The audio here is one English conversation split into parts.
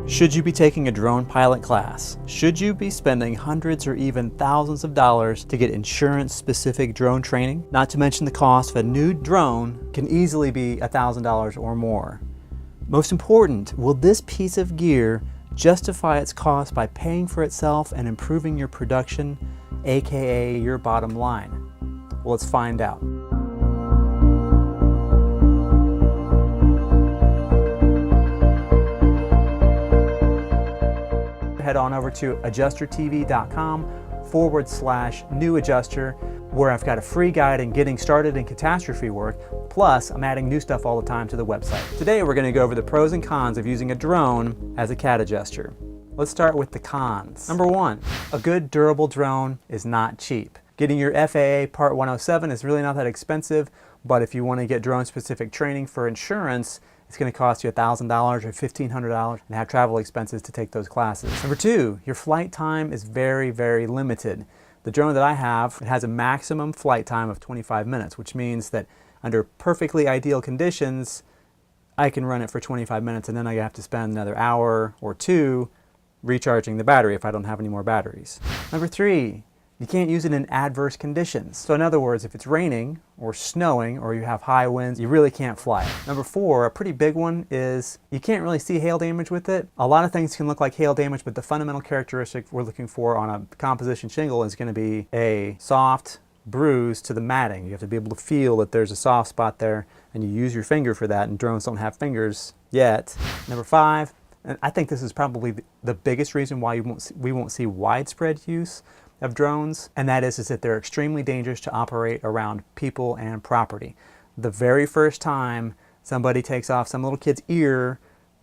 Should you be taking a drone pilot class? Should you be spending hundreds or even thousands of dollars to get insurance-specific drone training? Not to mention the cost of a new drone can easily be $1,000 or more. Most important, will this piece of gear justify its cost by paying for itself and improving your production, aka your bottom line? Well, let's find out. Head on over to adjustertv.com/new adjuster, where I've got a free guide in getting started in catastrophe work. Plus, I'm adding new stuff all the time to the website. Today, we're going to go over the pros and cons of using a drone as a cat adjuster. Let's start with the cons. Number one, a good durable drone is not cheap. Getting your FAA Part 107 is really not that expensive, but if you want to get drone-specific training for insurance, it's going to cost you $1,000 or $1,500 and have travel expenses to take those classes. Number two, your flight time is very, very limited. The drone that I have, it has a maximum flight time of 25 minutes, which means that under perfectly ideal conditions, I can run it for 25 minutes and then I have to spend another hour or two recharging the battery if I don't have any more batteries. Number three, you can't use it in adverse conditions. So in other words, if it's raining or snowing or you have high winds, you really can't fly it. Number four, a pretty big one, is you can't really see hail damage with it. A lot of things can look like hail damage, but the fundamental characteristic we're looking for on a composition shingle is going to be a soft bruise to the matting. You have to be able to feel that there's a soft spot there, and you use your finger for that, and drones don't have fingers yet. Number five, and I think this is probably the biggest reason why we won't see widespread use of drones, and that is that they're extremely dangerous to operate around people and property. The very first time somebody takes off some little kid's ear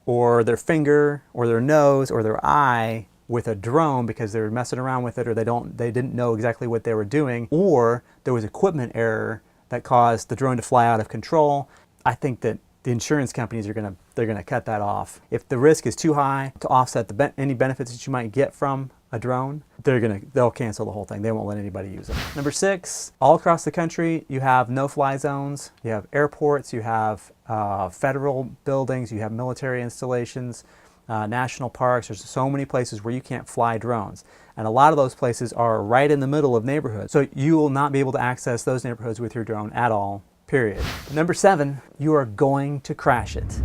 or their finger or their nose or their eye with a drone because they were messing around with it, or they didn't know exactly what they were doing, or there was equipment error that caused the drone to fly out of control, I think that the insurance companies are they're gonna cut that off. If the risk is too high to offset any benefits that you might get from a drone, they'll cancel the whole thing. They won't let anybody use it. Number six, all across the country, you have no-fly zones. You have airports, you have federal buildings, you have military installations, national parks. There's so many places where you can't fly drones. And a lot of those places are right in the middle of neighborhoods. So you will not be able to access those neighborhoods with your drone at all, period. Number seven, you are going to crash it.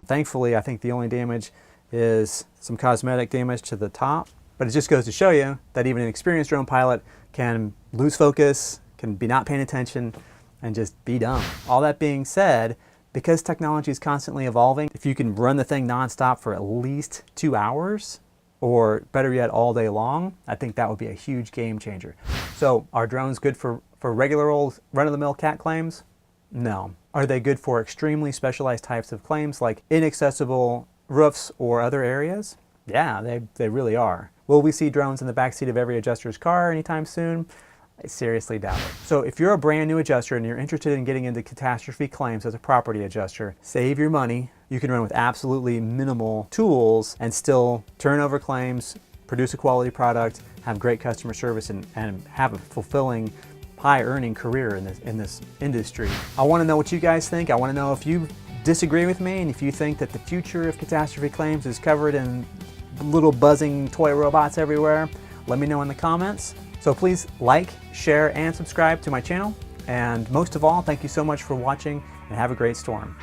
Thankfully, I think the only damage is some cosmetic damage to the top, but it just goes to show you that even an experienced drone pilot can lose focus, can be not paying attention, and just be dumb. All that being said, because technology is constantly evolving, if you can run the thing nonstop for at least 2 hours, or better yet, all day long, I think that would be a huge game changer. So are drones good for regular old run-of-the-mill cat claims? No. Are they good for extremely specialized types of claims like inaccessible roofs or other areas? Yeah, they really are. Will we see drones in the backseat of every adjuster's car anytime soon? I seriously doubt it. So if you're a brand new adjuster and you're interested in getting into catastrophe claims as a property adjuster, save your money. You can run with absolutely minimal tools and still turn over claims, produce a quality product, have great customer service, and have a fulfilling, high-earning career in this industry. I want to know what you guys think. I want to know if you disagree with me and if you think that the future of catastrophe claims is covered in little buzzing toy robots everywhere. Let me know in the comments. So please like, share, and subscribe to my channel. And most of all, thank you so much for watching, and have a great storm.